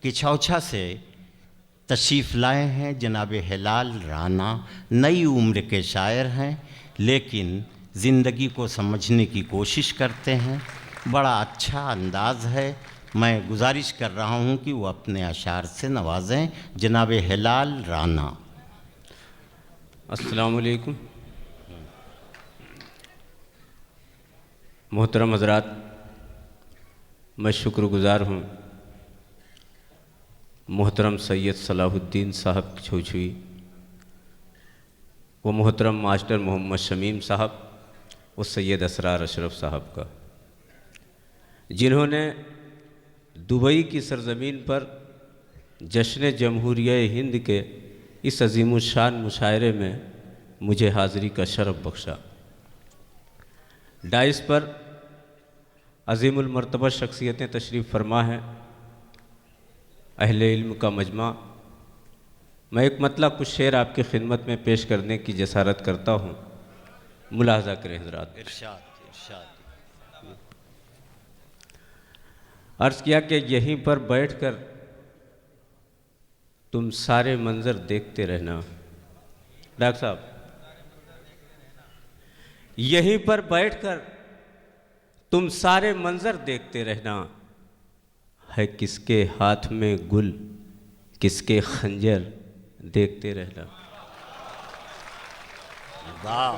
किछौछा से तशरीफ़ लाए हैं जनाब हिलाल राना। नई उम्र के शायर हैं लेकिन ज़िंदगी को समझने की कोशिश करते हैं। बड़ा अच्छा अंदाज़ है। मैं गुजारिश कर रहा हूं कि वो अपने अशार से नवाजें जनाब हिलाल राना। अस्सलामु अलैकुम। मोहतरम हज़रात, मैं शुक्रगुज़ार हूँ मोहतरम सैयद सलाहुद्दीन साहब छुछुई व मोहतरम मास्टर मोहम्मद शमीम साहब व सैयद असरार अशरफ साहब का, जिन्होंने दुबई की सरज़मीन पर जश्न जमहूरिया हिंद के इस अज़ीमुश्शान मुशायरे में मुझे हाज़िरी का शरफ़ बख्शा। डाइस पर अज़ीमुल मर्तबा शख्सियतें तशरीफ़ फरमा हैं, अहले इल्म का मजमा। मैं एक मतलब कुछ शेर आपकी खिदमत में पेश करने की जसारत करता हूँ, मुलाहज़ा करें हज़रात। इरशाद इरशाद। अर्ज़ किया कि यहीं पर बैठकर तुम सारे मंज़र देखते रहना। डॉक्टर साहब, यहीं पर बैठकर तुम सारे मंज़र देखते रहना, है किसके हाथ में गुल किसके खंजर देखते रहना। वाह,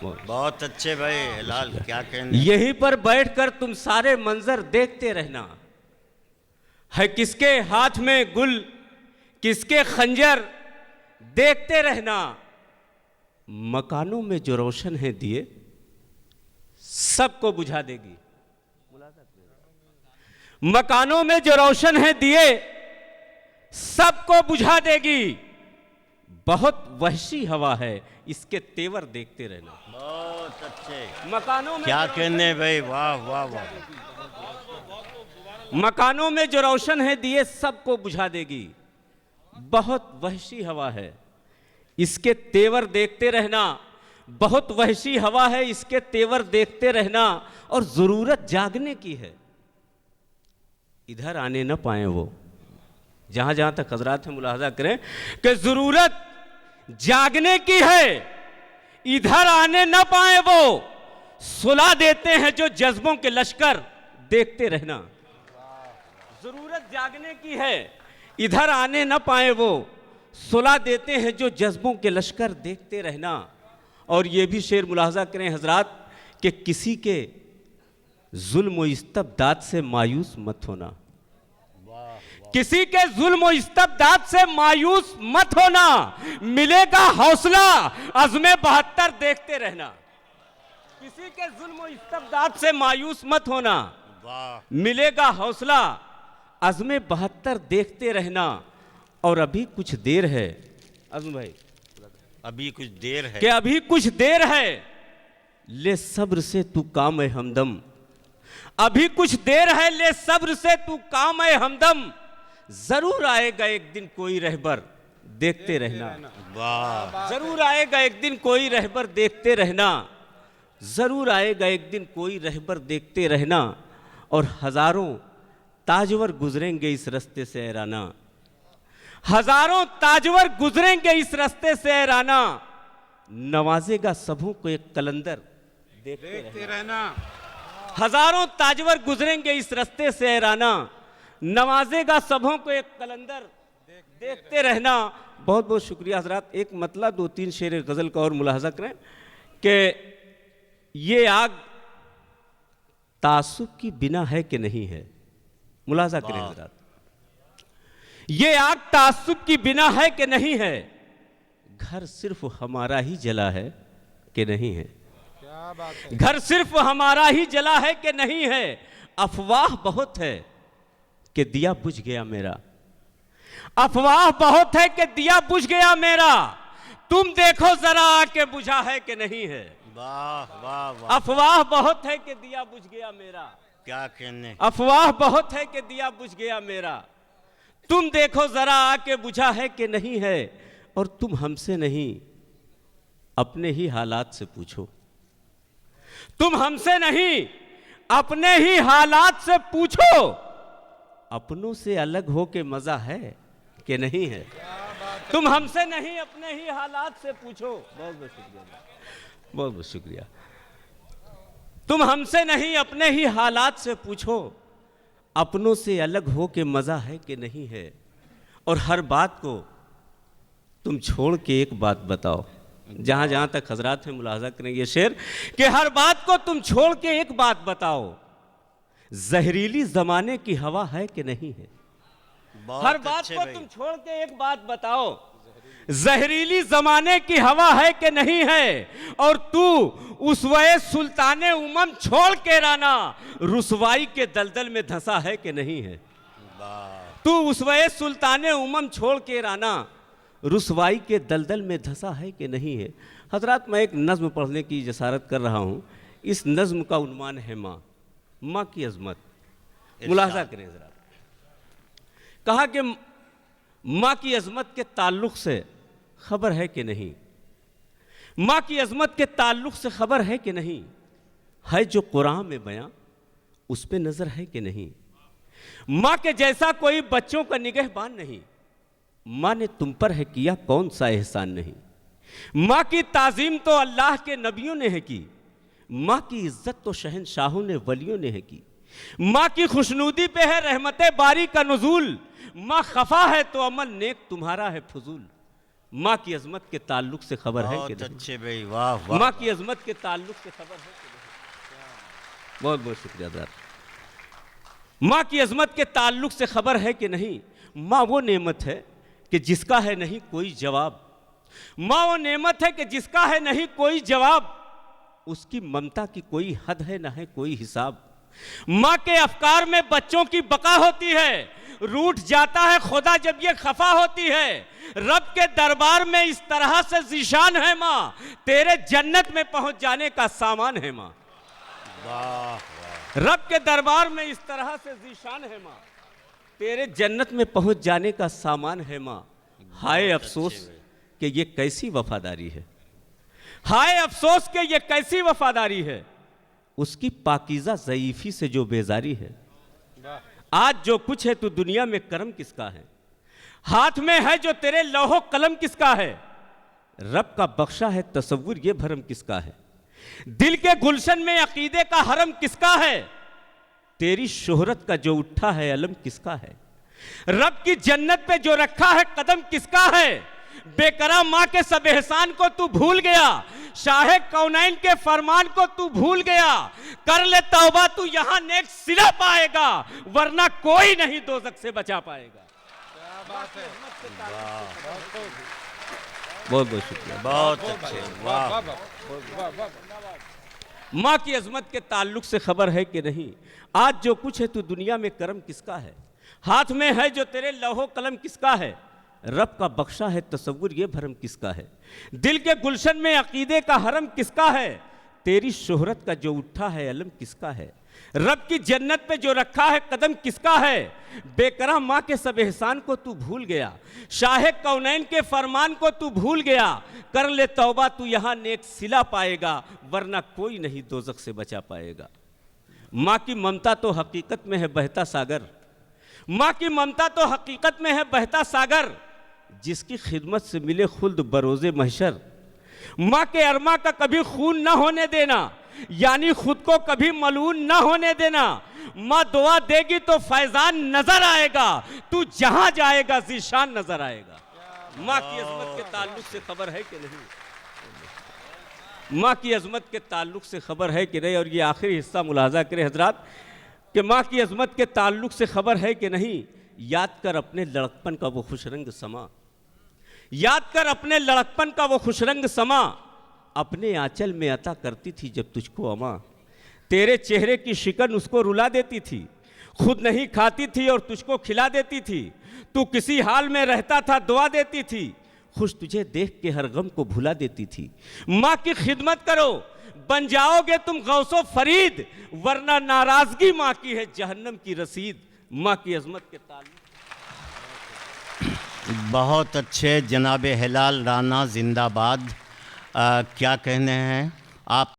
बहुत अच्छे भाई हिलाल, क्या कहने। यहीं पर बैठकर तुम सारे मंजर देखते रहना, है किसके हाथ में गुल किसके खंजर देखते रहना। मकानों में जो रोशन है दिए सबको बुझा देगी। मकानों में जो रोशन है दिए सबको बुझा देगी। बहुत वहशी हवा है इसके तेवर देखते रहना। बहुत अच्छे। मकानों में क्या कहने भाई, वाह वाह वाह। मकानों में जो रोशन है दिए सबको बुझा देगी। बहुत वहशी हवा है इसके तेवर देखते रहना। बहुत वहशी हवा है इसके तेवर देखते रहना। और जरूरत जागने की है, इधर आने न पाए वो। जहां जहां तक हजरात है मुलाहजा करें कि जरूरत जागने की है, इधर आने न पाए वो। सुला देते हैं जो जज्बों के लश्कर देखते रहना। जरूरत जागने की है, इधर आने न पाए वो। सुला देते हैं जो जज्बों के लश्कर देखते रहना। और ये भी शेर मुलाहजा करें हजरात कि किसी के जुल्म व इस्तबदाद से मायूस मत होना। किसी के जुल्म व इस्तबदाद से मायूस मत होना। मिलेगा हौसला अज़्मे 72 देखते रहना। किसी के जुल्म व इस्तबदाद से मायूस मत होना। मिलेगा हौसला अज़्मे 72 देखते रहना। और अभी कुछ देर है अज़्म भाई, अभी कुछ देर है कि अभी कुछ देर है, ले सब्र से तू काम है हमदम। अभी कुछ देर है, ले सब्र से तू काम है हमदम। जरूर आएगा एक दिन कोई रहबर देखते रहना। वाह। जरूर आएगा एक दिन कोई रहबर देखते रहना। जरूर आएगा एक दिन कोई रहबर देखते रहना। और हजारों ताजवर गुजरेंगे इस रास्ते से ऐराना। हजारों ताजवर गुजरेंगे इस रास्ते से ऐराना। नवाजेगा सबों को एक कलंदर देखते रहना। हजारों ताजवर गुजरेंगे इस रास्ते से ऐराना। नवाजेगा सबों को एक कलंदर देखते रहना। बहुत बहुत शुक्रिया हजरात। एक मतलब 2-3 शेर गज़ल का और मुलाहजा करें कि ये आग तासुब की बिना है कि नहीं है। मुलाहजा करें हजरात, ये आग तासुब की बिना है कि नहीं है। घर सिर्फ हमारा ही जला है कि नहीं है। क्या बात है। घर सिर्फ हमारा ही जला है कि नहीं है। अफवाह बहुत है कि दिया बुझ गया मेरा। अफवाह बहुत है कि दिया बुझ गया मेरा। तुम देखो जरा आके बुझा है कि नहीं है। वाह वाह वाह। अफवाह बहुत है कि दिया बुझ गया मेरा। क्या कहने। अफवाह बहुत है कि दिया बुझ गया मेरा। तुम देखो जरा आके बुझा है कि नहीं है। और तुम हमसे नहीं अपने ही हालात से पूछो। तुम हमसे नहीं अपने ही हालात से पूछो। अपनों से अलग हो के मजा है कि नहीं है। तुम हमसे नहीं अपने ही हालात से पूछो। बहुत बहुत शुक्रिया, बहुत बहुत शुक्रिया। तुम हमसे नहीं अपने ही हालात से पूछो, अपनों से अलग हो के मजा है कि नहीं है। और हर बात को तुम छोड़ के एक बात बताओ। जहां जहां तक हजरात हैं मुलाहजा करें ये शेर कि हर बात को तुम छोड़ के एक बात बताओ, जहरीली जमाने की हवा है कि नहीं है। हर बात को तुम छोड़ के एक बात बताओ, जहरीली जमाने की हवा है कि नहीं है। और तू उसवे सुल्ताने उमम छोड़ के राना, रुसवाई के दलदल में धंसा है कि नहीं है। तू उसवे सुल्ताने उमम छोड़ के राना, रुसवाई के दलदल में धंसा है कि नहीं है। हजरात, मैं एक नज़्म पढ़ने की जसारत कर रहा हूँ। इस नज़्म का उन्वान है माँ, माँ की अजमत। मुलाहजा करें ज़रा। कहा कि माँ की अजमत के ताल्लुक़ से खबर है कि नहीं, माँ की अजमत के ताल्लुक़ से खबर है कि नहीं, है जो कुरान में बयां उस पे नज़र है कि नहीं। माँ के जैसा कोई बच्चों का निगहबान नहीं, माँ ने तुम पर है किया कौन सा एहसान नहीं। माँ की ताज़ीम तो अल्लाह के नबियों ने है की, माँ की इज्जत तो शहनशाहों ने वलियों ने है की। माँ की खुशनूदी पे है रहमते बारी का नुज़ूल, माँ खफा है तो अमल नेक तुम्हारा है फजूल। माँ की अजमत के ताल्लुक से खबर है कि नहीं। अच्छे भाई, वाह वाह। माँ की अजमत के ताल्लुक से खबर है कि नहीं। बहुत बहुत शुक्रिया दार। माँ की अजमत के ताल्लुक से खबर है कि नहीं। माँ वो नेमत है कि जिसका है नहीं कोई जवाब, माँ वो नेमत है कि जिसका है नहीं कोई जवाब, उसकी ममता की कोई हद है ना है कोई हिसाब। माँ के अफकार में बच्चों की बका होती है, रूठ जाता है खुदा जब ये खफा होती है। रब के दरबार में इस तरह से ज़ीशान है माँ, तेरे जन्नत में पहुंच जाने का सामान है माँ। रब के दरबार में इस तरह से ज़ीशान है माँ, तेरे जन्नत में पहुंच जाने का सामान है माँ। हाय अफसोस कि ये कैसी वफादारी है, हाय अफसोस कि ये कैसी वफादारी है, उसकी पाकीज़ा ज़ईफ़ी से जो बेजारी है। आज जो कुछ है तू दुनिया में करम किसका है, हाथ में है जो तेरे लौहो कलम किसका है। रब का बख्शा है तसव्वुर ये भरम किसका है, दिल के गुलशन में अकीदे का हरम किसका है, तेरी शोहरत का जो उठा है अलम किसका है। रब की जन्नत पे जो रखा है कदम किसका है। बेकराम माँ के सब एहसान को तू भूल गया, शाह कौनैन के फरमान को तू भूल गया। कर ले तौबा तू यहाँ नेक सिला पाएगा, वरना कोई नहीं दोज़ख से बचा पाएगा। बहुत बहुत शुक्रिया, बहुत अच्छे, वाह। माँ की अजमत के ताल्लुक से खबर है कि नहीं। आज जो कुछ है तू दुनिया में करम किसका है, हाथ में है जो तेरे लौहो कलम किसका है। रब का बख्शा है तसव्वुर ये भरम किसका है, दिल के गुलशन में अकीदे का हरम किसका है, तेरी शोहरत का जो उठा है अलम किसका है। रब की जन्नत पे जो रखा है कदम किसका है। बेकराम माँ के सब एहसान को तू भूल गया, शाह कौनैन के फरमान को तू भूल गया। कर ले तौबा तू यहाँ नेक सिला पाएगा, वरना कोई नहीं दोज़ख से बचा पाएगा। माँ की ममता तो हकीकत में है बहता सागर, माँ की ममता तो हकीकत में है बहता सागर, जिसकी खिदमत से मिले खुल्द बरोज़े महशर। माँ के अरमा का कभी खून ना होने देना, यानी खुद को कभी मलून ना होने देना। माँ दुआ देगी तो फैजान नजर आएगा, तू जहां जाएगा ज़ीशान नजर आएगा। माँ की अजमत के ताल्लुक से खबर है कि नहीं, माँ की अजमत के ताल्लुक से खबर है कि नहीं। और ये आखिरी हिस्सा मुलाहजा करें हजरात कि माँ की अजमत के ताल्लुक से खबर है कि नहीं। याद कर अपने लड़कपन का वो खुशरंग समा, याद कर अपने लड़कपन का वो खुशरंग समा, अपने आंचल में अता करती थी जब तुझको अमा। तेरे चेहरे की शिकन उसको रुला देती थी, खुद नहीं खाती थी और तुझको खिला देती थी। तू किसी हाल में रहता था दुआ देती थी, खुश तुझे देख के हर गम को भुला देती थी। माँ की खिदमत करो बन जाओगे तुम गौसो फरीद, वरना नाराजगी माँ की है जहन्नम की रसीद। माँ की अजमत के ताल्लुक। बहुत अच्छे जनाब हिलाल राना जिंदाबाद। क्या कहने हैं आप।